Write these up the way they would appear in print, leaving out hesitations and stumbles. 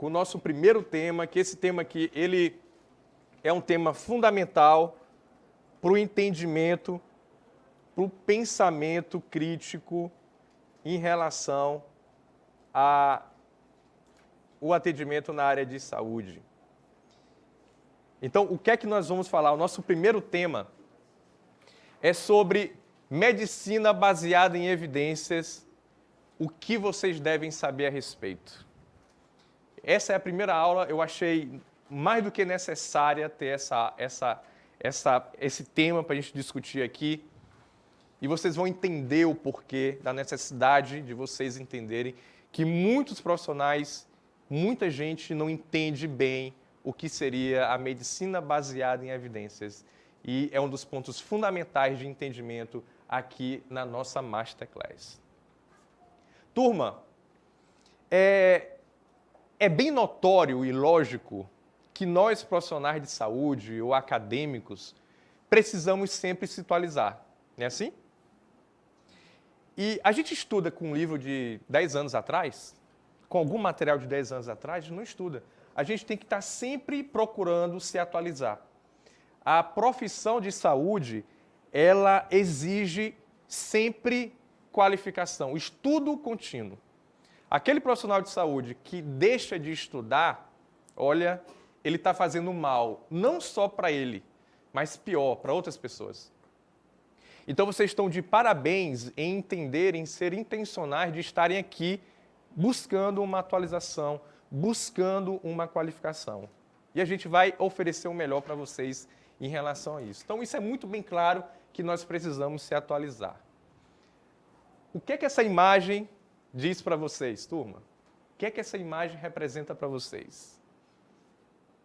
com o nosso primeiro tema, que esse tema aqui, ele é um tema fundamental para o entendimento, para o pensamento crítico em relação ao atendimento na área de saúde. Então, o que é que nós vamos falar? O nosso primeiro tema é sobre medicina baseada em evidências, o que vocês devem saber a respeito. Essa é a primeira aula, eu achei mais do que necessária ter esse tema para a gente discutir aqui. E vocês vão entender o porquê da necessidade de vocês entenderem que muitos profissionais, muita gente não entende bem o que seria a medicina baseada em evidências. E é um dos pontos fundamentais de entendimento aqui na nossa Masterclass. Turma, é bem notório e lógico que nós, profissionais de saúde ou acadêmicos, precisamos sempre se atualizar. Não é assim? E a gente estuda com um livro de 10 anos atrás, com algum material de 10 anos atrás, a gente não estuda. A gente tem que estar sempre procurando se atualizar. A profissão de saúde, ela exige sempre qualificação, estudo contínuo. Aquele profissional de saúde que deixa de estudar, olha, ele está fazendo mal, não só para ele, mas pior, para outras pessoas. Então vocês estão de parabéns em entenderem, ser intencionais de estarem aqui buscando uma atualização, buscando uma qualificação. E a gente vai oferecer o melhor para vocês em relação a isso. Então isso é muito bem claro que nós precisamos se atualizar. O que é que essa imagem diz para vocês, turma? O que é que essa imagem representa para vocês?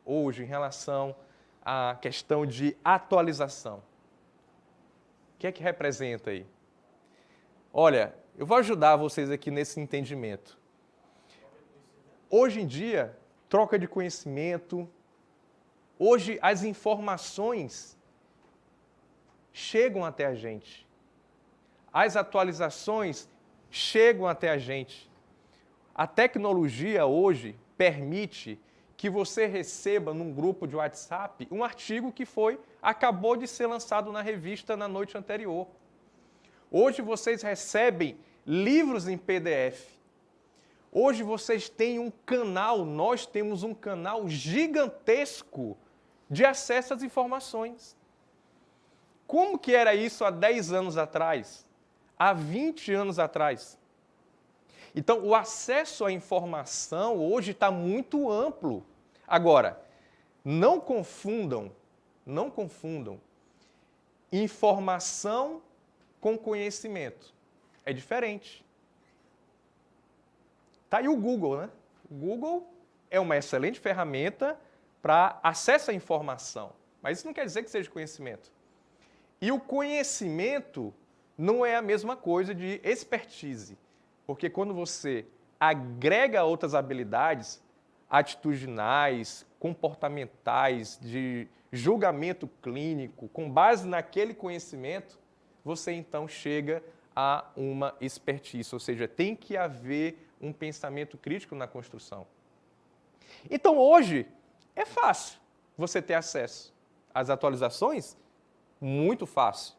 Hoje, em relação à questão de atualização. O que é que representa aí? Olha, eu vou ajudar vocês aqui nesse entendimento. Hoje em dia, troca de conhecimento, hoje as informações chegam até a gente. As atualizações chegam até a gente. A tecnologia hoje permite que você receba num grupo de WhatsApp um artigo que acabou de ser lançado na revista na noite anterior. Hoje vocês recebem livros em PDF. Hoje vocês têm um canal, nós temos um canal gigantesco de acesso às informações. Como que era isso há 10 anos atrás? Há 20 anos atrás? Então, o acesso à informação hoje está muito amplo. Agora, não confundam informação com conhecimento. É diferente. Está aí o Google, né? O Google é uma excelente ferramenta para acesso à informação, mas isso não quer dizer que seja conhecimento. E o conhecimento não é a mesma coisa de expertise, porque quando você agrega outras habilidades atitudinais, comportamentais, de julgamento clínico, com base naquele conhecimento, você então chega a uma expertise, ou seja, tem que haver um pensamento crítico na construção. Então hoje é fácil você ter acesso às atualizações, muito fácil.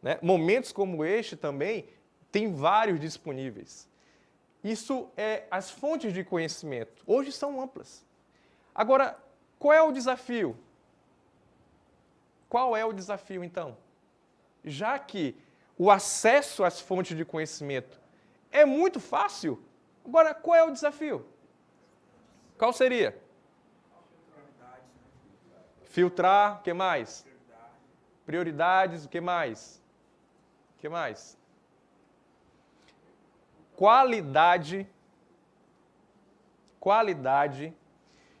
Né? Momentos como este também tem vários disponíveis. Isso as fontes de conhecimento hoje são amplas. Agora, qual é o desafio? Qual é o desafio então? Já que o acesso às fontes de conhecimento é muito fácil, agora qual é o desafio? Qual seria? Filtrar, o que mais? Prioridades, o que mais? O que mais? Qualidade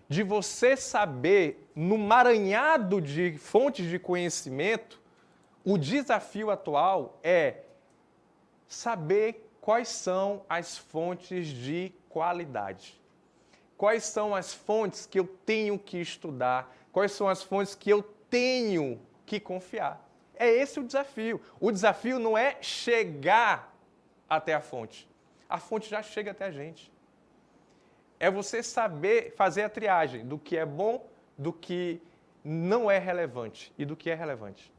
de você saber, no emaranhado de fontes de conhecimento, o desafio atual é saber quais são as fontes de qualidade. Quais são as fontes que eu tenho que estudar? Quais são as fontes que eu tenho que confiar? É esse o desafio. O desafio não é chegar até a fonte. A fonte já chega até a gente. é você saber fazer a triagem do que é bom, do que não é relevante e do que é relevante.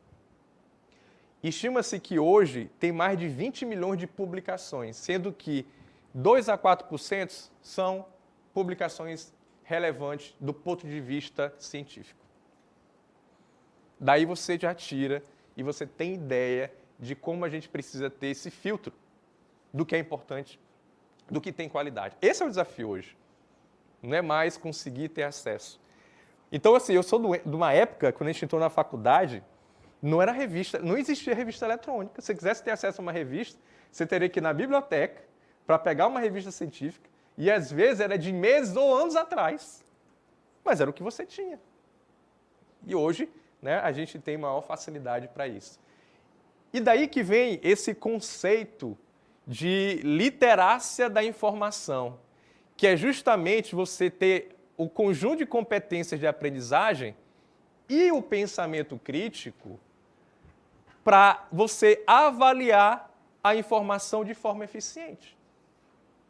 Estima-se que hoje tem mais de 20 milhões de publicações, sendo que 2 a 4% são publicações relevantes do ponto de vista científico. Daí você já tira e você tem ideia de como a gente precisa ter esse filtro do que é importante, do que tem qualidade. Esse é o desafio hoje. Não é mais conseguir ter acesso. Então, assim, eu sou de uma época, quando a gente entrou na faculdade, não era revista, não existia revista eletrônica. Se você quisesse ter acesso a uma revista, você teria que ir na biblioteca para pegar uma revista científica, e às vezes era de meses ou anos atrás. Mas era o que você tinha. E hoje, né, a gente tem maior facilidade para isso. E daí que vem esse conceito de literácia da informação, que é justamente você ter o conjunto de competências de aprendizagem e o pensamento crítico para você avaliar a informação de forma eficiente.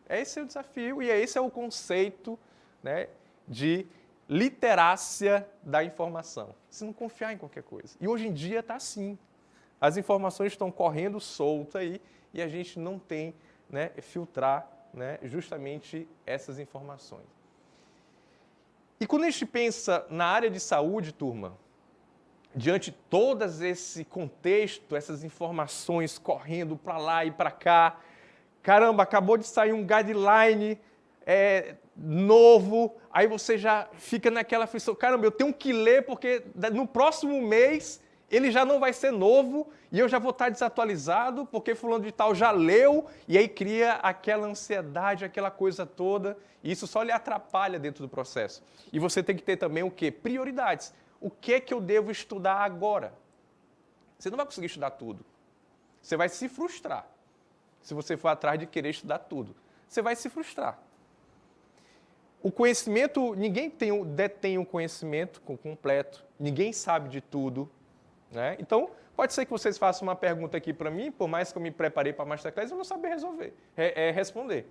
Esse é o desafio e esse é o conceito, né, de literácia da informação. Você não confiar em qualquer coisa. E hoje em dia está assim. As informações estão correndo soltas aí e a gente não tem, né, filtrar, né, justamente essas informações. E quando a gente pensa na área de saúde, turma, diante de todo esse contexto, essas informações correndo para lá e para cá, caramba, acabou de sair um guideline novo, aí você já fica naquela aflição, caramba, eu tenho que ler porque no próximo mês ele já não vai ser novo e eu já vou estar desatualizado porque fulano de tal já leu e aí cria aquela ansiedade, aquela coisa toda e isso só lhe atrapalha dentro do processo. E você tem que ter também o quê? Prioridades. O que é que eu devo estudar agora? Você não vai conseguir estudar tudo. Você vai se frustrar se você for atrás de querer estudar tudo. Você vai se frustrar. O conhecimento, ninguém detém o conhecimento completo, ninguém sabe de tudo. Né? Então, pode ser que vocês façam uma pergunta aqui para mim, por mais que eu me preparei para a Masterclass, eu vou saber responder.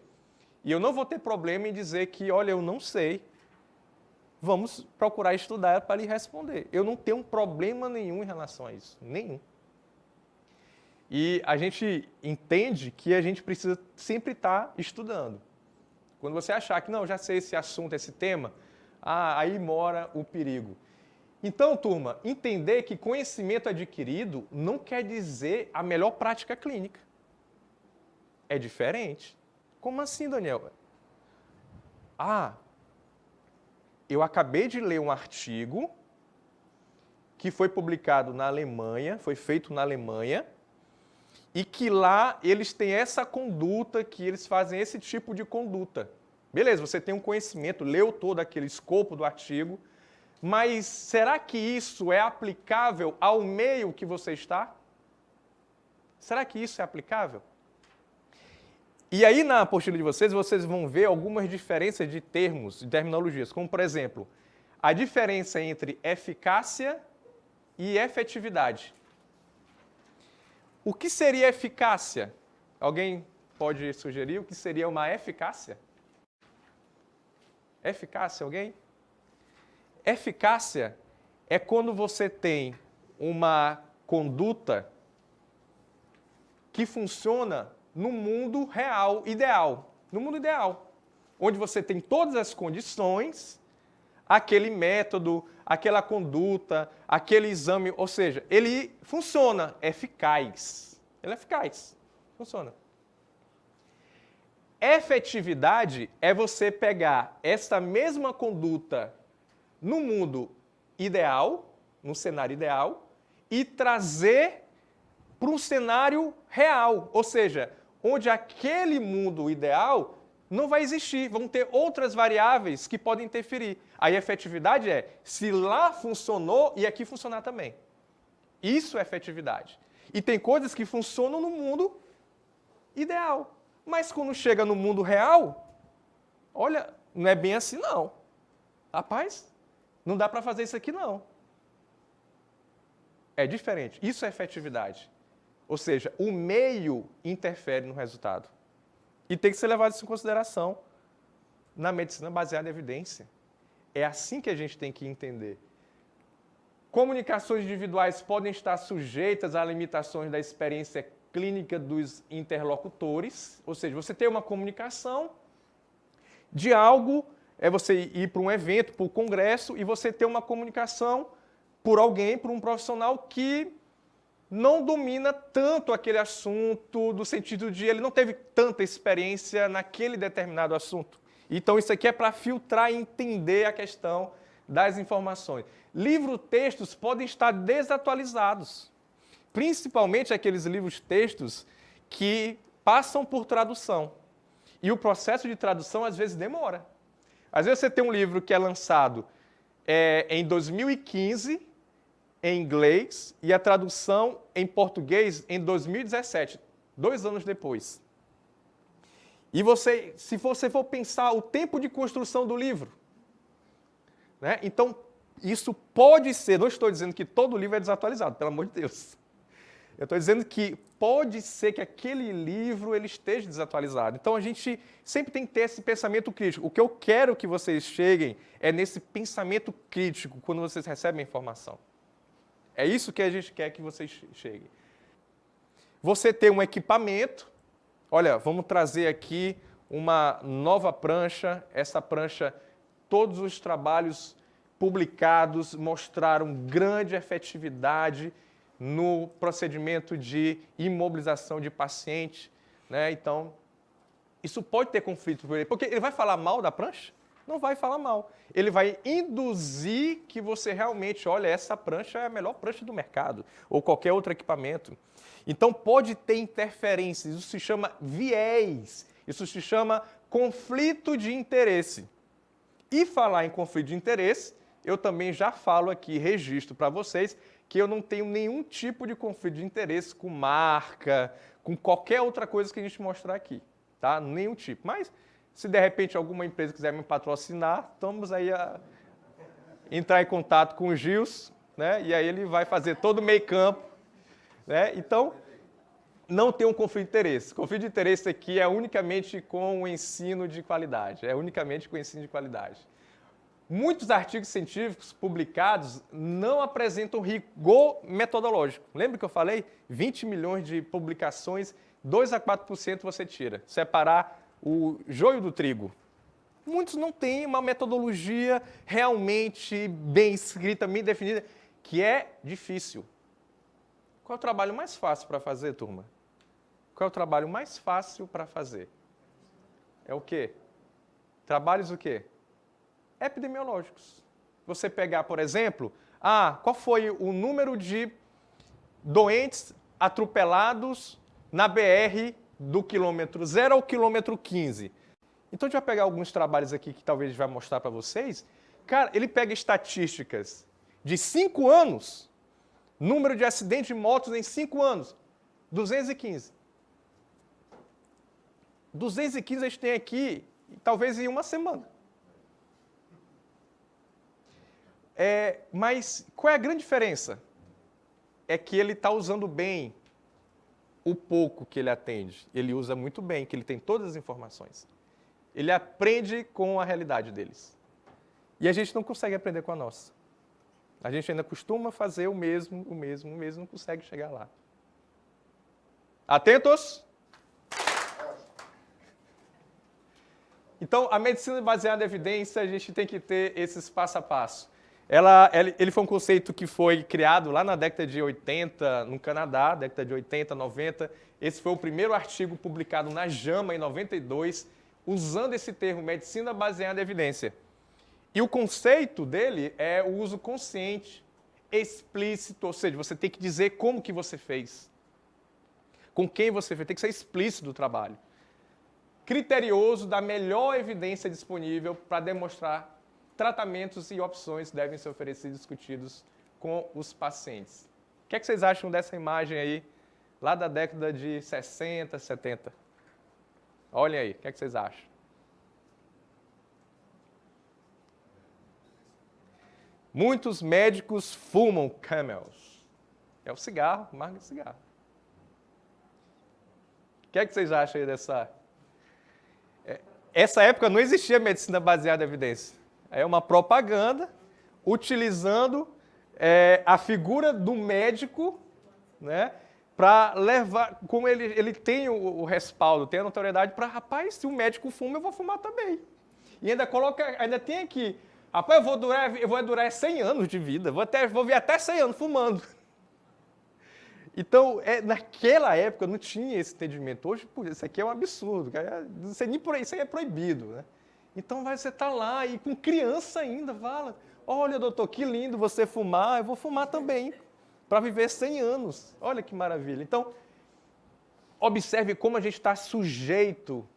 E eu não vou ter problema em dizer que, olha, eu não sei, vamos procurar estudar para lhe responder. Eu não tenho problema nenhum em relação a isso, nenhum. E a gente entende que a gente precisa sempre estar estudando. Quando você achar que, não, já sei esse assunto, esse tema, aí mora o perigo. Então, turma, entender que conhecimento adquirido não quer dizer a melhor prática clínica. É diferente. Como assim, Daniel? Eu acabei de ler um artigo que foi publicado na Alemanha, foi feito na Alemanha, e que lá eles têm essa conduta, que eles fazem esse tipo de conduta. Beleza, você tem um conhecimento, leu todo aquele escopo do artigo, mas será que isso é aplicável ao meio que você está? Será que isso é aplicável? E aí na apostila de vocês vão ver algumas diferenças de termos, de terminologias, como por exemplo, a diferença entre eficácia e efetividade. O que seria eficácia? Alguém pode sugerir o que seria uma eficácia? Eficácia, alguém? Eficácia é quando você tem uma conduta que funciona no mundo real, ideal. No mundo ideal, onde você tem todas as condições, aquele método, aquela conduta, aquele exame, ou seja, ele funciona, é eficaz. Ele é eficaz, funciona. Efetividade é você pegar essa mesma conduta no mundo ideal, no cenário ideal, e trazer para um cenário real, ou seja, onde aquele mundo ideal não vai existir, vão ter outras variáveis que podem interferir. Aí a efetividade é se lá funcionou e aqui funcionar também. Isso é efetividade. E tem coisas que funcionam no mundo ideal, mas quando chega no mundo real, olha, não é bem assim não. Rapaz, não dá para fazer isso aqui, não. É diferente. Isso é efetividade. Ou seja, o meio interfere no resultado. E tem que ser levado isso em consideração na medicina baseada em evidência. É assim que a gente tem que entender. Comunicações individuais podem estar sujeitas a limitações da experiência clínica dos interlocutores, ou seja, você tem uma comunicação de algo, é você ir para um evento, para um congresso, e você ter uma comunicação por alguém, por um profissional que não domina tanto aquele assunto, no sentido de ele não teve tanta experiência naquele determinado assunto. Então, isso aqui é para filtrar e entender a questão das informações. Livros-textos podem estar desatualizados, principalmente aqueles livros-textos que passam por tradução. E o processo de tradução, às vezes, demora. Às vezes, você tem um livro que é lançado em 2015, em inglês, e a tradução em português em 2017, 2 anos depois. E se você for pensar o tempo de construção do livro, né? Então, isso pode ser, não estou dizendo que todo livro é desatualizado, pelo amor de Deus. Eu estou dizendo que pode ser que aquele livro ele esteja desatualizado. Então, a gente sempre tem que ter esse pensamento crítico. O que eu quero que vocês cheguem é nesse pensamento crítico quando vocês recebem a informação. É isso que a gente quer que vocês cheguem. Você tem um equipamento. Olha, vamos trazer aqui uma nova prancha. Essa prancha, todos os trabalhos publicados mostraram grande efetividade no procedimento de imobilização de paciente, né? Então, isso pode ter conflito com ele, porque ele vai falar mal da prancha? Não vai falar mal. Ele vai induzir que você realmente, olha, essa prancha é a melhor prancha do mercado, ou qualquer outro equipamento. Então, pode ter interferências, isso se chama viés, isso se chama conflito de interesse. E falar em conflito de interesse, eu também já falo aqui, registro para vocês, que eu não tenho nenhum tipo de conflito de interesse com marca, com qualquer outra coisa que a gente mostrar aqui, tá? Nenhum tipo. Mas, se de repente alguma empresa quiser me patrocinar, estamos aí a entrar em contato com o Gils, né? E aí ele vai fazer todo o meio-campo, né? Então, não tem um conflito de interesse. Conflito de interesse aqui é unicamente com o ensino de qualidade. É unicamente com o ensino de qualidade. Muitos artigos científicos publicados não apresentam rigor metodológico. Lembra que eu falei? 20 milhões de publicações, 2 a 4% você tira. Separar o joio do trigo. Muitos não têm uma metodologia realmente bem escrita, bem definida, que é difícil. Qual é o trabalho mais fácil para fazer, turma? Qual é o trabalho mais fácil para fazer? É o quê? Trabalhos o quê? Epidemiológicos. Você pegar, por exemplo, qual foi o número de doentes atropelados na BR do quilômetro 0 ao quilômetro 15. Então, a gente vai pegar alguns trabalhos aqui que talvez a gente vai mostrar para vocês. Cara, ele pega estatísticas de 5 anos, número de acidentes de motos em 5 anos, 215. 215 a gente tem aqui, talvez em uma semana. Mas qual é a grande diferença? É que ele está usando bem o pouco que ele atende. Ele usa muito bem, que ele tem todas as informações. Ele aprende com a realidade deles. E a gente não consegue aprender com a nossa. A gente ainda costuma fazer o mesmo, não consegue chegar lá. Atentos? Então, a medicina baseada em evidência, a gente tem que ter esses passo a passo. Ele foi um conceito que foi criado lá na década de 80, no Canadá, década de 80, 90. Esse foi o primeiro artigo publicado na JAMA, em 92, usando esse termo, medicina baseada em evidência. E o conceito dele é o uso consciente, explícito, ou seja, você tem que dizer como que você fez, com quem você fez, tem que ser explícito do trabalho. Criterioso da melhor evidência disponível para demonstrar tratamentos e opções devem ser oferecidos e discutidos com os pacientes. O que é que vocês acham dessa imagem aí, lá da década de 60, 70? Olhem aí, o que é que vocês acham? Muitos médicos fumam Camels. É o cigarro, marca de cigarro. O que é que vocês acham aí dessa... essa época não existia medicina baseada em evidência. É uma propaganda utilizando a figura do médico, né, para levar, como ele tem o respaldo, tem a notoriedade para, rapaz, se o médico fuma, eu vou fumar também. E ainda tem aqui, rapaz, eu vou durar 100 anos de vida, vou vir até 100 anos fumando. Então, naquela época não tinha esse entendimento. Hoje, isso aqui é um absurdo, isso aí é proibido, né? Então você está lá e com criança ainda, fala, olha, doutor, que lindo você fumar, eu vou fumar também, para viver 100 anos. Olha que maravilha. Então, observe como a gente está sujeito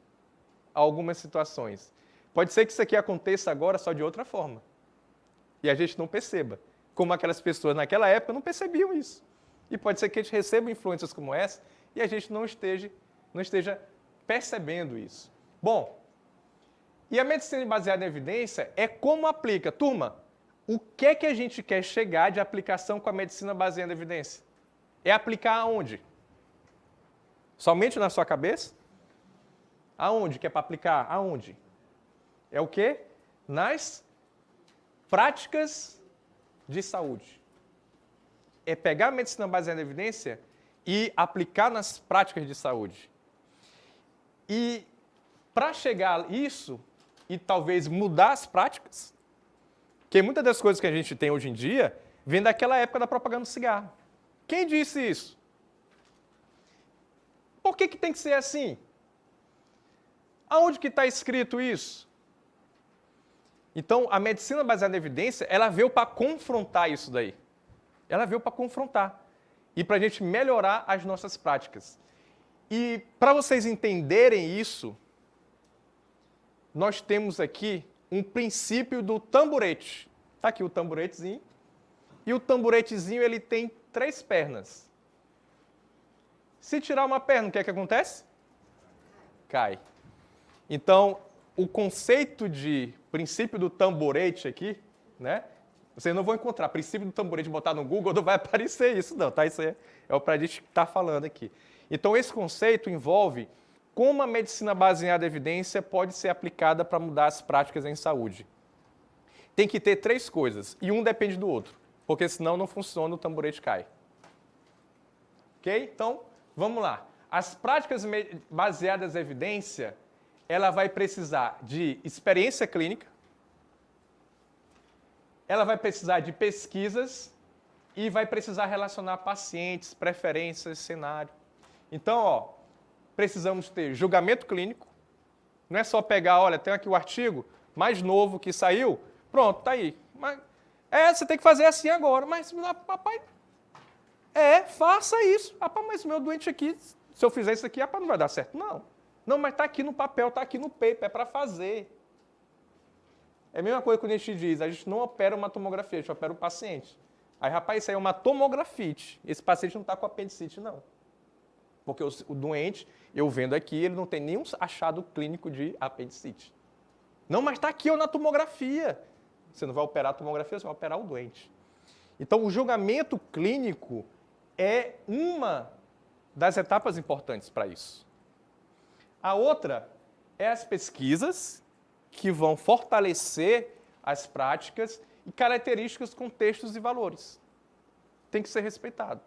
a algumas situações. Pode ser que isso aqui aconteça agora só de outra forma. E a gente não perceba. Como aquelas pessoas naquela época não percebiam isso. E pode ser que a gente receba influências como essa e a gente não esteja percebendo isso. Bom, e a medicina baseada em evidência é como aplica. Turma, o que é que a gente quer chegar de aplicação com a medicina baseada em evidência? É aplicar aonde? Somente na sua cabeça? Aonde que é para aplicar? Aonde? É o quê? Nas práticas de saúde. É pegar a medicina baseada em evidência e aplicar nas práticas de saúde. E para chegar a isso, e talvez mudar as práticas, porque muitas das coisas que a gente tem hoje em dia vem daquela época da propaganda do cigarro. Quem disse isso? Por que tem que ser assim? Aonde que está escrito isso? Então, a medicina baseada em evidência, ela veio para confrontar isso daí. Ela veio para confrontar e para a gente melhorar as nossas práticas. E para vocês entenderem isso, nós temos aqui um princípio do tamborete. Está aqui o tamboretezinho. E o tamboretezinho ele tem 3 pernas. Se tirar uma perna, o que é que acontece? Cai. Então, o conceito de princípio do tamborete aqui, né? Vocês não vão encontrar princípio do tamborete, botar no Google, não vai aparecer isso não, tá? Isso é o para a gente estar falando aqui. Então, esse conceito envolve como a medicina baseada em evidência pode ser aplicada para mudar as práticas em saúde. Tem que ter 3 coisas, e um depende do outro, porque senão não funciona, o tamborete cai. Ok? Então, vamos lá. As práticas baseadas em evidência, ela vai precisar de experiência clínica, ela vai precisar de pesquisas e vai precisar relacionar pacientes, preferências, cenário. Então, precisamos ter julgamento clínico. Não é só pegar, olha, tem aqui o artigo mais novo que saiu, pronto, tá aí. Mas, você tem que fazer assim agora. Mas, papai, faça isso. Rapaz, mas o meu doente aqui, se eu fizer isso aqui, rapaz, não vai dar certo. Não. Não, mas está aqui no papel, está aqui no paper, é para fazer. É a mesma coisa que a gente diz, a gente não opera uma tomografia, a gente opera o paciente. Aí, rapaz, isso aí é uma tomografite. Esse paciente não está com apendicite, não. Porque o doente, eu vendo aqui, ele não tem nenhum achado clínico de apendicite. Não, mas está aqui na tomografia. Você não vai operar a tomografia, você vai operar o doente. Então, o julgamento clínico é uma das etapas importantes para isso. A outra é as pesquisas, que vão fortalecer as práticas e características, contextos e valores. Tem que ser respeitado.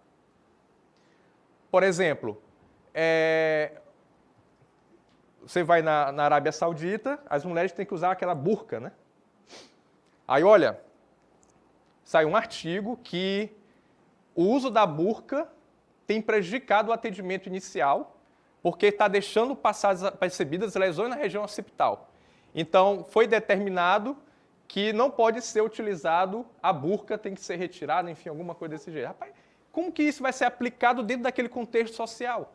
Por exemplo, você vai na Arábia Saudita, as mulheres têm que usar aquela burca, né? Aí, olha, sai um artigo que o uso da burca tem prejudicado o atendimento inicial, porque está deixando passar desapercebidas lesões na região occipital. Então, foi determinado que não pode ser utilizado, a burca tem que ser retirada, enfim, alguma coisa desse jeito. Rapaz, como que isso vai ser aplicado dentro daquele contexto social?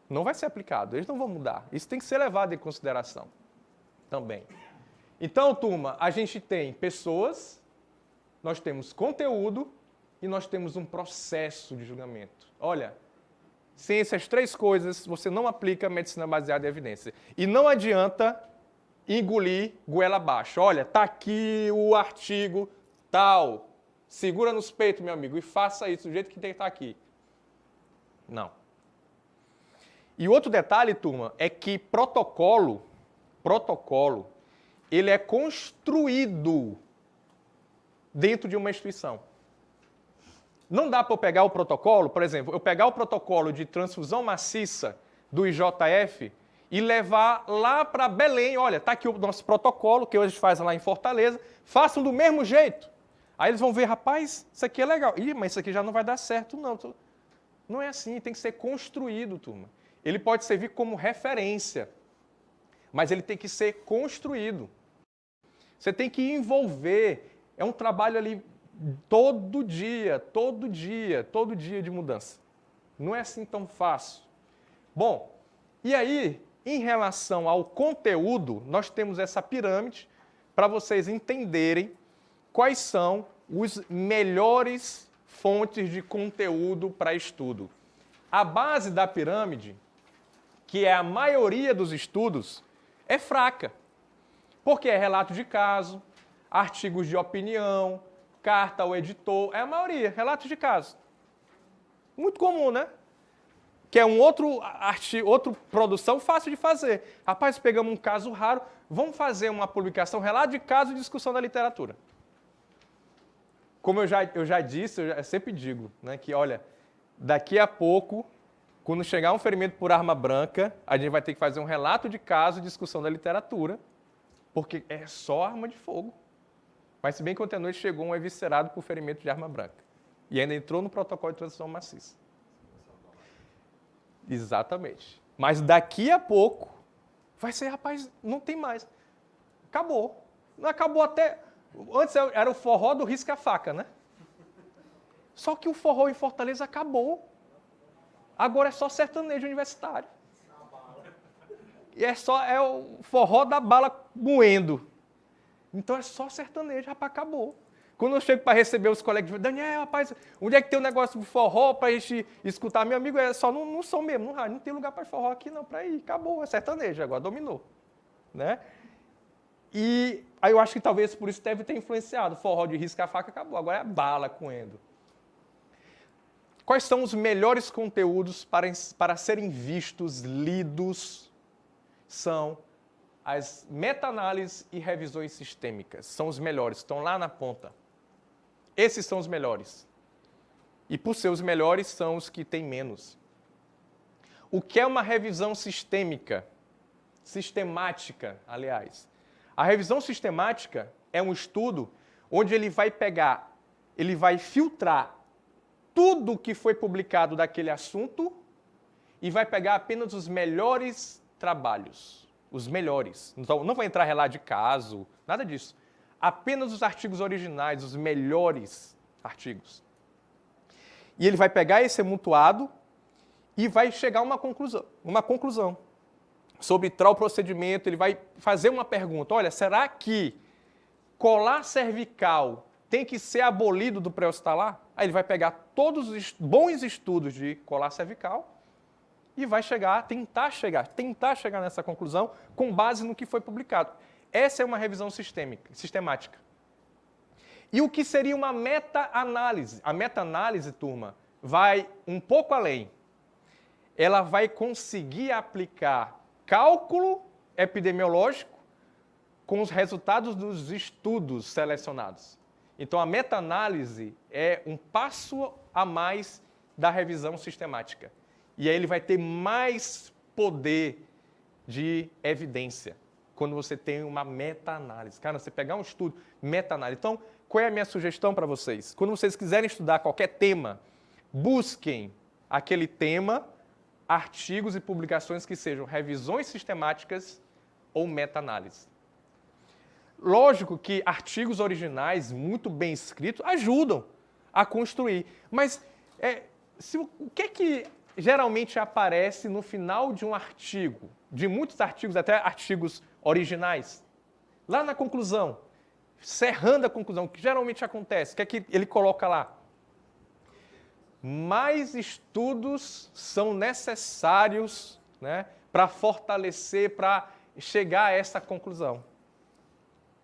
Não vai ser aplicado, eles não vão mudar. Isso tem que ser levado em consideração também. Então, turma, a gente tem pessoas, nós temos conteúdo e nós temos um processo de julgamento. Olha, sem essas 3 coisas, você não aplica a medicina baseada em evidência. E não adianta engolir goela abaixo. Olha, está aqui o artigo tal. Segura nos peitos, meu amigo, e faça isso do jeito que tem que estar aqui. Não. E outro detalhe, turma, é que protocolo protocolo, ele é construído dentro de uma instituição. Não dá para eu pegar o protocolo, por exemplo, eu pegar o protocolo de transfusão maciça do IJF e levar lá para Belém. Olha, está aqui o nosso protocolo, que hoje a gente faz lá em Fortaleza, façam do mesmo jeito. Aí eles vão ver, rapaz, isso aqui é legal. Ih, mas isso aqui já não vai dar certo, não. Não é assim, tem que ser construído, turma. Ele pode servir como referência, mas ele tem que ser construído. Você tem que envolver. É um trabalho ali todo dia de mudança. Não é assim tão fácil. Bom, e aí, em relação ao conteúdo, nós temos essa pirâmide para vocês entenderem quais são os melhores fontes de conteúdo para estudo. A base da pirâmide, que é a maioria dos estudos, é fraca. Porque é relato de caso, artigos de opinião, carta ao editor, é a maioria, relatos de caso. Muito comum, né? Que é outra produção fácil de fazer. Rapaz, pegamos um caso raro, vamos fazer uma publicação, relato de caso e discussão da literatura. Como eu já disse, eu sempre digo, né, que, olha, daqui a pouco, quando chegar um ferimento por arma branca, a gente vai ter que fazer um relato de caso e discussão da literatura, porque é só arma de fogo. Mas se bem que ontem à noite chegou um eviscerado por ferimento de arma branca. E ainda entrou no protocolo de transfusão maciça. Exatamente. Mas daqui a pouco vai ser, rapaz, não tem mais. Acabou. Não acabou até... Antes era o forró do risca-faca, né? Só que o forró em Fortaleza acabou. Agora é só sertanejo universitário. E é o forró da bala moendo. Então é só sertanejo, rapaz, acabou. Quando eu chego para receber os colegas, Daniel, rapaz, onde é que tem um negócio de forró para a gente escutar? Meu amigo, é só não são mesmo, não tem lugar para forró aqui não, para ir, acabou, é sertanejo, agora dominou. Né? E aí eu acho que talvez por isso deve ter influenciado, o forró de risca-faca acabou, agora é bala coendo. Quais são os melhores conteúdos para serem vistos, lidos? São as meta-análises e revisões sistêmicas. São os melhores, estão lá na ponta. Esses são os melhores. E por ser os melhores, são os que têm menos. O que é uma revisão sistêmica? Sistemática, aliás. A revisão sistemática é um estudo onde ele vai filtrar tudo que foi publicado daquele assunto e vai pegar apenas os melhores trabalhos. Os melhores. Então, não vai entrar relato de caso, nada disso. Apenas os artigos originais, os melhores artigos. E ele vai pegar esse amontoado e vai chegar a uma conclusão. Sobre tal procedimento, ele vai fazer uma pergunta. Olha, será que colar cervical tem que ser abolido do pré-hospitalar? Aí ele vai pegar todos os bons estudos de colar cervical e vai tentar chegar nessa conclusão com base no que foi publicado. Essa é uma revisão sistemática. E o que seria uma meta-análise? A meta-análise, turma, vai um pouco além. Ela vai conseguir aplicar cálculo epidemiológico com os resultados dos estudos selecionados. Então, a meta-análise é um passo a mais da revisão sistemática. E aí ele vai ter mais poder de evidência quando você tem uma meta-análise. Cara, você pegar um estudo, meta-análise. Então, qual é a minha sugestão para vocês? Quando vocês quiserem estudar qualquer tema, busquem aquele tema, artigos e publicações que sejam revisões sistemáticas ou meta-análise. Lógico que artigos originais, muito bem escritos, ajudam a construir. Mas o que geralmente aparece no final de um artigo, de muitos artigos, até artigos originais? Lá na conclusão, cerrando a conclusão, o que geralmente acontece? O que é que ele coloca lá? Mais estudos são necessários, né, para fortalecer, para chegar a essa conclusão.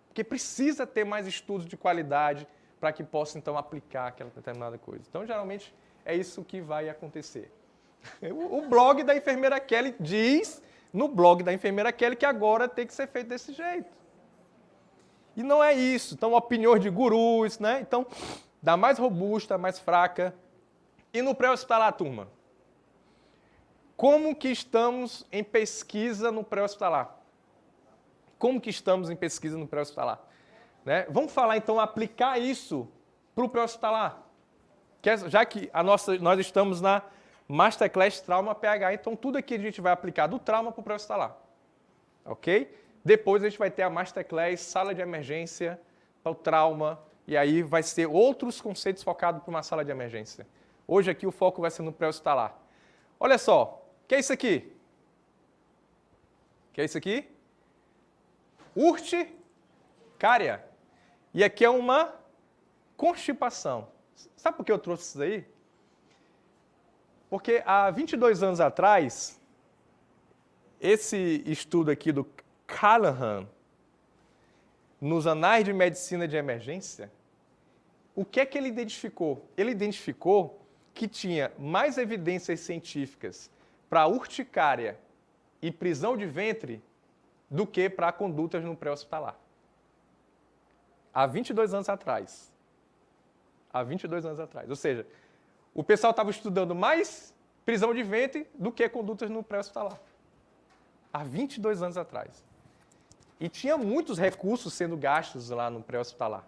Porque precisa ter mais estudos de qualidade para que possa, então, aplicar aquela determinada coisa. Então, geralmente, é isso que vai acontecer. O blog da enfermeira Kelly diz, no blog da enfermeira Kelly que agora tem que ser feito desse jeito. E não é isso. Então, opiniões de gurus, né? Então, da mais robusta, mais fraca. E no pré-hospitalar, turma? Como que estamos em pesquisa no pré-hospitalar? Como que estamos em pesquisa no pré-hospitalar? Né? Vamos falar, então, aplicar isso para o pré-hospitalar. Já que nós estamos na Masterclass Trauma PH, então tudo aqui a gente vai aplicar do trauma para o pré-hospitalar. Ok? Depois a gente vai ter a Masterclass Sala de Emergência para o trauma, e aí vai ser outros conceitos focados para uma sala de emergência. Hoje aqui o foco vai ser no pré-hospitalar. Olha só, o que é isso aqui? O que é isso aqui? Urticária. E aqui é uma constipação. Sabe por que eu trouxe isso aí? Porque há 22 anos atrás, esse estudo aqui do Callahan, nos Anais de Medicina de Emergência, o que é que ele identificou? Ele identificou que tinha mais evidências científicas para urticária e prisão de ventre do que para condutas no pré-hospitalar. Há 22 anos atrás. Há 22 anos atrás. Ou seja, o pessoal estava estudando mais prisão de ventre do que condutas no pré-hospitalar. Há 22 anos atrás. E tinha muitos recursos sendo gastos lá no pré-hospitalar.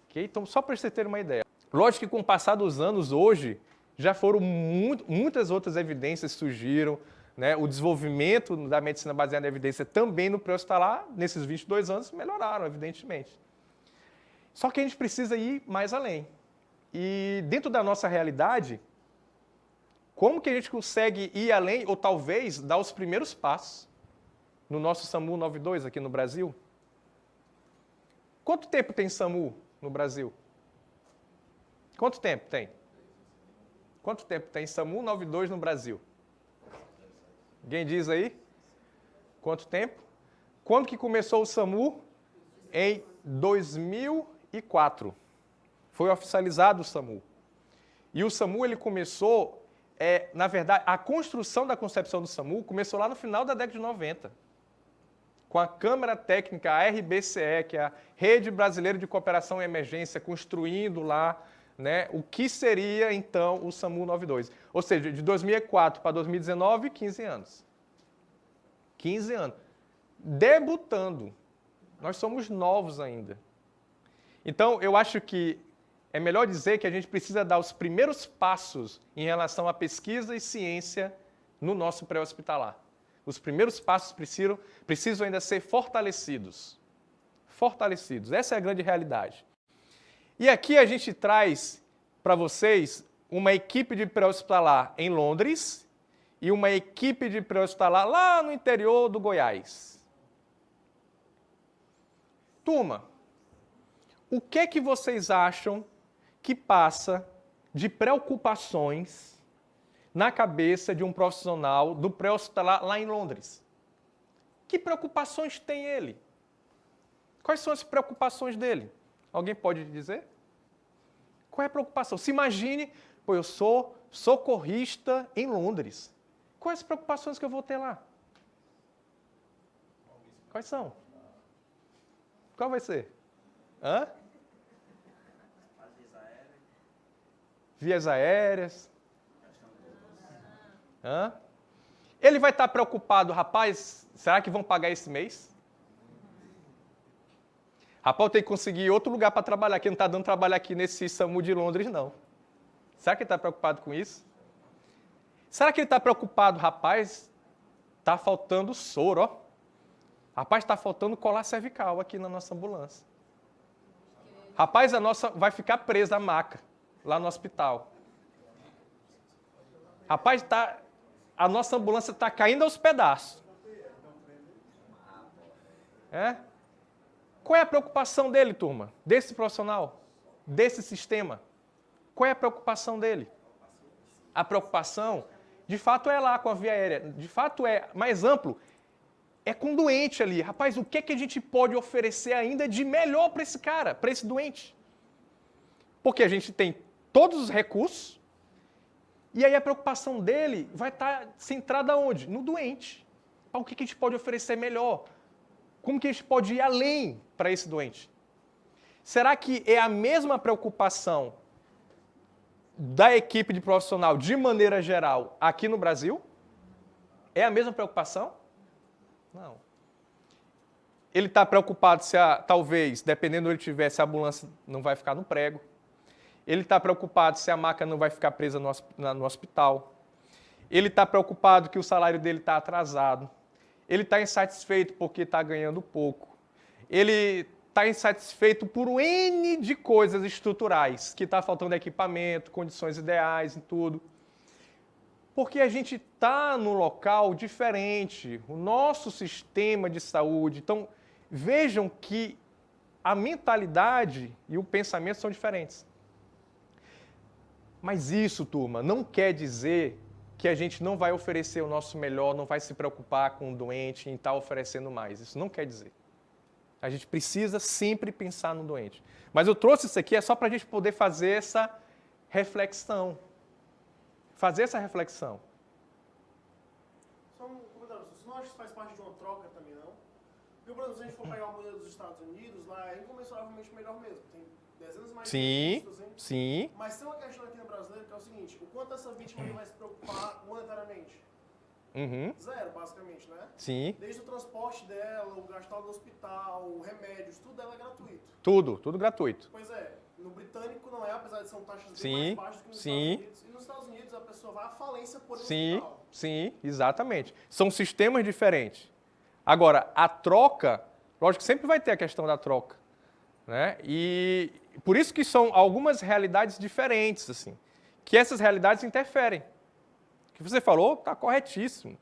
Okay? Então, só para vocês terem uma ideia. Lógico que com o passar dos anos, hoje, já foram muitas outras evidências surgiram, né? O desenvolvimento da medicina baseada em evidência também no pré-hospitalar, nesses 22 anos, melhoraram, evidentemente. Só que a gente precisa ir mais além. E dentro da nossa realidade, como que a gente consegue ir além, ou talvez dar os primeiros passos no nosso SAMU 92 aqui no Brasil? Quanto tempo tem SAMU no Brasil? Quanto tempo tem? Quanto tempo tem SAMU 92 no Brasil? Alguém diz aí? Quanto tempo? Quando que começou o SAMU? Em 2004. Foi oficializado o SAMU. E o SAMU ele começou, na verdade, a construção da concepção do SAMU começou lá no final da década de 90. Com a Câmara Técnica, a RBCE, que é a Rede Brasileira de Cooperação em Emergência, construindo lá, né, o que seria, então, o SAMU 92. Ou seja, de 2004 para 2019, 15 anos. 15 anos. Debutando. Nós somos novos ainda. Então, eu acho que é melhor dizer que a gente precisa dar os primeiros passos em relação à pesquisa e ciência no nosso pré-hospitalar. Os primeiros passos precisam ainda ser fortalecidos. Fortalecidos. Essa é a grande realidade. E aqui a gente traz para vocês uma equipe de pré-hospitalar em Londres e uma equipe de pré-hospitalar lá no interior do Goiás. Turma, o que é que vocês acham que passa de preocupações na cabeça de um profissional do pré-hospitalar lá em Londres? Que preocupações tem ele? Quais são as preocupações dele? Alguém pode dizer? Qual é a preocupação? Se imagine, pô, eu sou socorrista em Londres. Quais as preocupações que eu vou ter lá? Quais são? Qual vai ser? Hã? Vias aéreas. Hã? Ele vai estar preocupado, rapaz, será que vão pagar esse mês? Rapaz, eu tenho que conseguir outro lugar para trabalhar, que não está dando trabalho aqui nesse SAMU de Londres, não. Será que ele está preocupado com isso? Será que ele está preocupado, rapaz, está faltando soro, ó. Rapaz, está faltando colar cervical aqui na nossa ambulância. Rapaz, a nossa vai ficar presa a maca lá no hospital. Rapaz, a nossa ambulância está caindo aos pedaços. É? Qual é a preocupação dele, turma? Desse profissional? Desse sistema? Qual é a preocupação dele? A preocupação, de fato, é lá com a via aérea. De fato, é mais amplo. É com o doente ali. Rapaz, o que é que a gente pode oferecer ainda de melhor para esse cara, para esse doente? Porque a gente tem todos os recursos, e aí a preocupação dele vai estar centrada onde? No doente. o que a gente pode oferecer melhor? Como que a gente pode ir além para esse doente? Será que é a mesma preocupação da equipe de profissional, de maneira geral, aqui no Brasil? É a mesma preocupação? Não. Ele está preocupado se, talvez, dependendo do que ele tiver, se a ambulância não vai ficar no prego. Ele está preocupado se a maca não vai ficar presa no hospital. Ele está preocupado que o salário dele está atrasado. Ele está insatisfeito porque está ganhando pouco. Ele está insatisfeito por um N de coisas estruturais, que está faltando equipamento, condições ideais e tudo. Porque a gente está num local diferente, o nosso sistema de saúde. Então, vejam que a mentalidade e o pensamento são diferentes. Mas isso, turma, não quer dizer que a gente não vai oferecer o nosso melhor, não vai se preocupar com o doente em estar oferecendo mais. Isso não quer dizer. A gente precisa sempre pensar no doente. Mas eu trouxe isso aqui só para a gente poder fazer essa reflexão. Fazer essa reflexão. Só um comentário. Você não acha que isso faz parte de uma troca também, não? Porque, por exemplo, se a gente for pegar o modelo dos Estados Unidos, lá é incomensuravelmente melhor mesmo. Tem dezenas mais Sim, assim. sim. Mas tem uma questão aqui no brasileiro que é o seguinte: o quanto essa vítima vai se preocupar monetariamente? Uhum. Zero, basicamente, né? Sim. Desde o transporte dela, o gastar no hospital, remédios, tudo dela é gratuito. Tudo gratuito. Pois é, no britânico não é, apesar de ser taxas Sim, bem mais baixas do que nos sim. Estados Unidos. E nos Estados Unidos a pessoa vai à falência por um Sim, hospital. sim, exatamente. São sistemas diferentes. Agora, a troca, lógico que sempre vai ter a questão da troca, né? E por isso que são algumas realidades diferentes, assim, que essas realidades interferem. O que você falou está corretíssimo.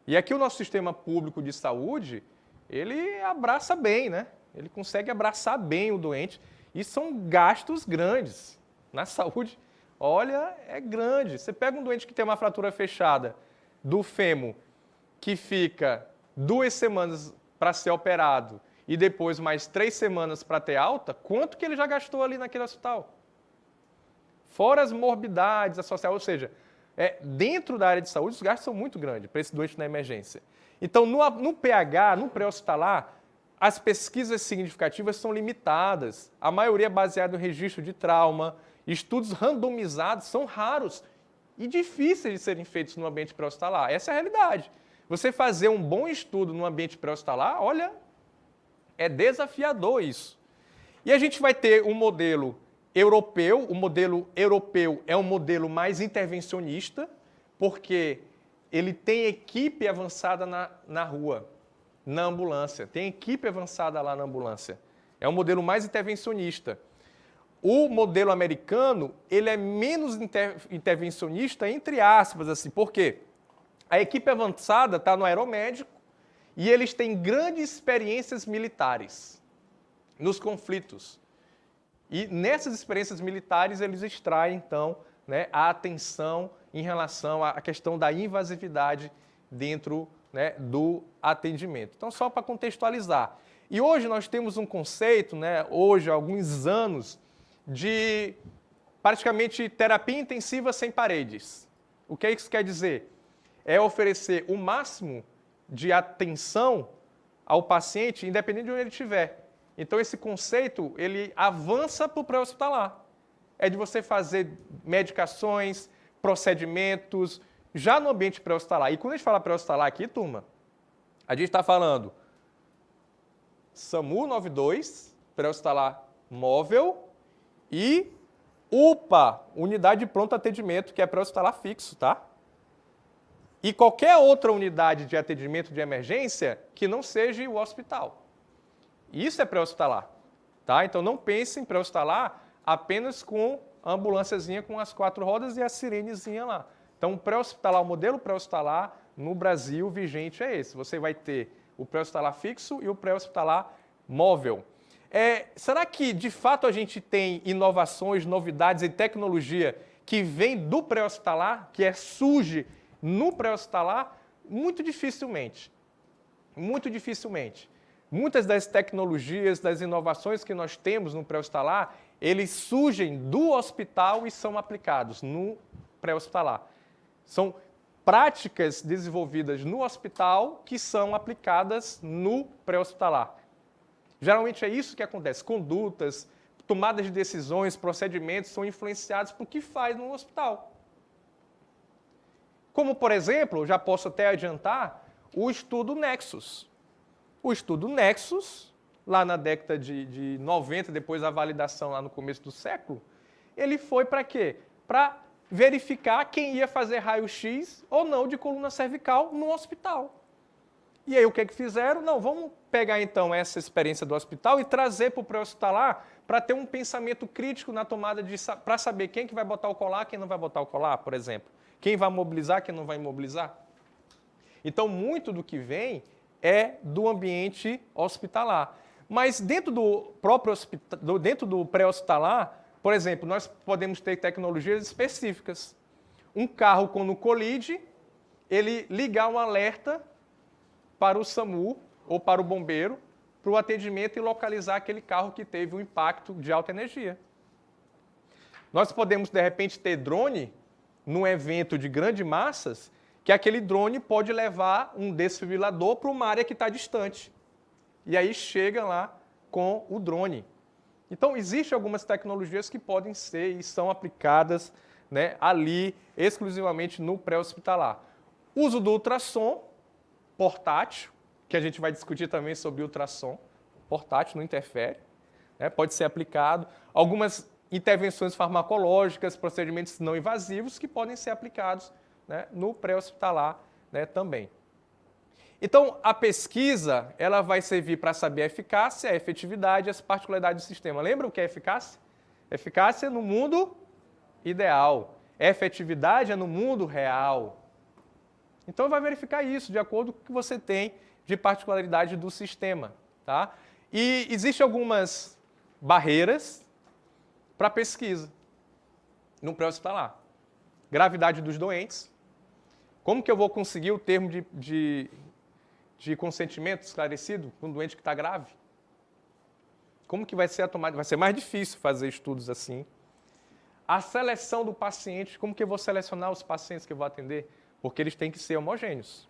E aqui o nosso sistema público de saúde, ele abraça bem, né? Ele consegue abraçar bem o doente. E são gastos grandes. Na saúde, olha, é grande. Você pega um doente que tem uma fratura fechada do fêmur, que fica 2 semanas para ser operado e depois mais 3 semanas para ter alta, quanto que ele já gastou ali naquele hospital? Fora as morbidades associadas, ou seja, dentro da área de saúde, os gastos são muito grandes para esse doente na emergência. Então, no PH, no pré-hospitalar, as pesquisas significativas são limitadas. A maioria é baseada no registro de trauma. Estudos randomizados são raros e difíceis de serem feitos no ambiente pré-hospitalar. Essa é a realidade. Você fazer um bom estudo no ambiente pré-hospitalar, olha, é desafiador isso. E a gente vai ter um modelo europeu. O modelo europeu é um modelo mais intervencionista, porque ele tem equipe avançada na rua, na ambulância. Tem equipe avançada lá na ambulância. É um modelo mais intervencionista. O modelo americano, ele é menos intervencionista, entre aspas, assim. Por quê? A equipe avançada está no aeromédico e eles têm grandes experiências militares nos conflitos. E nessas experiências militares, eles extraem, então, né, a atenção em relação à questão da invasividade dentro, né, do atendimento. Então, só para contextualizar. E hoje nós temos um conceito, né, hoje, há alguns anos, de praticamente terapia intensiva sem paredes. O que isso quer dizer? É oferecer o máximo de atenção ao paciente, independente de onde ele estiver. Então, esse conceito, ele avança para o pré-hospitalar. É de você fazer medicações, procedimentos, já no ambiente pré-hospitalar. E quando a gente fala pré-hospitalar aqui, turma, a gente está falando SAMU 92, pré-hospitalar móvel, e UPA, Unidade de Pronto Atendimento, que é pré-hospitalar fixo, tá? E qualquer outra unidade de atendimento de emergência que não seja o hospital. Isso é pré-hospitalar, tá? Então não pense em pré-hospitalar apenas com a ambulânciazinha com as 4 rodas e a sirenezinha lá. Então o pré-hospitalar, o modelo pré-hospitalar no Brasil vigente é esse. Você vai ter o pré-hospitalar fixo e o pré-hospitalar móvel. Será que de fato a gente tem inovações, novidades e tecnologia que vem do pré-hospitalar, que surge no pré-hospitalar? Muito dificilmente. Muito dificilmente. Muitas das tecnologias, das inovações que nós temos no pré-hospitalar, eles surgem do hospital e são aplicados no pré-hospitalar. São práticas desenvolvidas no hospital que são aplicadas no pré-hospitalar. Geralmente é isso que acontece. Condutas, tomadas de decisões, procedimentos são influenciados por que faz no hospital. Como, por exemplo, já posso até adiantar, o estudo Nexus. O estudo Nexus, lá na década de 90, depois da validação lá no começo do século, ele foi para quê? Para verificar quem ia fazer raio-x ou não de coluna cervical no hospital. E aí o que é que fizeram? Não, vamos pegar então essa experiência do hospital e trazer para o pré-hospitalar para ter um pensamento crítico na tomada de... para saber quem que vai botar o colar, quem não vai botar o colar, por exemplo. Quem vai mobilizar, quem não vai imobilizar. Então, muito do que vem é do ambiente hospitalar. Mas dentro do próprio dentro do pré-hospitalar, por exemplo, nós podemos ter tecnologias específicas. Um carro, quando colide, ele ligar um alerta para o SAMU ou para o bombeiro, para o atendimento e localizar aquele carro que teve um impacto de alta energia. Nós podemos, de repente, ter drone num evento de grandes massas, que aquele drone pode levar um desfibrilador para uma área que está distante. E aí chega lá com o drone. Então, existem algumas tecnologias que podem ser e são aplicadas, né, ali, exclusivamente no pré-hospitalar. Uso do ultrassom portátil, que a gente vai discutir também sobre ultrassom portátil, não interfere, né, pode ser aplicado. Algumas intervenções farmacológicas, procedimentos não invasivos que podem ser aplicados, né, no pré-hospitalar, né, também. Então, a pesquisa ela vai servir para saber a eficácia, a efetividade e as particularidades do sistema. Lembra o que é eficácia? Eficácia é no mundo ideal. Efetividade é no mundo real. Então, vai verificar isso de acordo com o que você tem de particularidade do sistema. Tá? E existem algumas barreiras para pesquisa no pré-hospitalar. Gravidade dos doentes. Como que eu vou conseguir o termo de consentimento esclarecido com um doente que está grave? Como que vai ser a tomada? Vai ser mais difícil fazer estudos assim. A seleção do paciente, como que eu vou selecionar os pacientes que eu vou atender? Porque eles têm que ser homogêneos.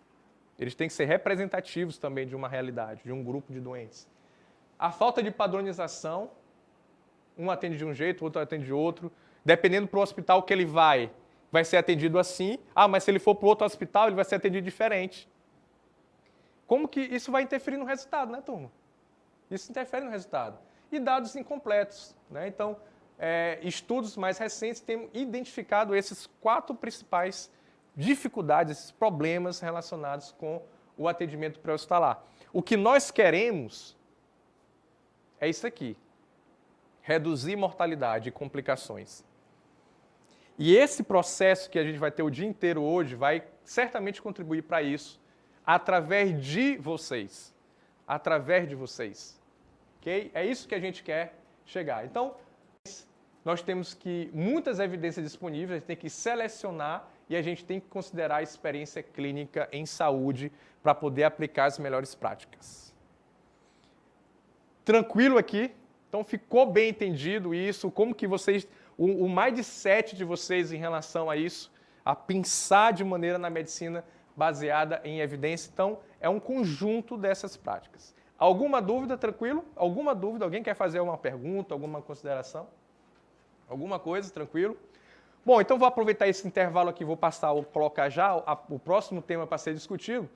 Eles têm que ser representativos também de uma realidade, de um grupo de doentes. A falta de padronização, um atende de um jeito, o outro atende de outro. Dependendo para o hospital que ele vai ser atendido assim. Ah, mas se ele for para outro hospital, ele vai ser atendido diferente. Como que isso vai interferir no resultado, né, turma? Isso interfere no resultado. E dados incompletos, né? Então, estudos mais recentes têm identificado esses 4 principais dificuldades, esses problemas relacionados com o atendimento pré-hospitalar. O que nós queremos é isso aqui. Reduzir mortalidade e complicações. E esse processo que a gente vai ter o dia inteiro hoje vai certamente contribuir para isso, através de vocês. Através de vocês. Okay? É isso que a gente quer chegar. Então, nós temos muitas evidências disponíveis, a gente tem que selecionar e a gente tem que considerar a experiência clínica em saúde para poder aplicar as melhores práticas. Tranquilo aqui? Então, ficou bem entendido isso, como que vocês, o mindset de vocês em relação a isso, a pensar de maneira na medicina baseada em evidência. Então, é um conjunto dessas práticas. Alguma dúvida, tranquilo? Alguma dúvida? Alguém quer fazer uma pergunta, alguma consideração? Alguma coisa, tranquilo? Bom, então vou aproveitar esse intervalo aqui, vou colocar já o próximo tema para ser discutido.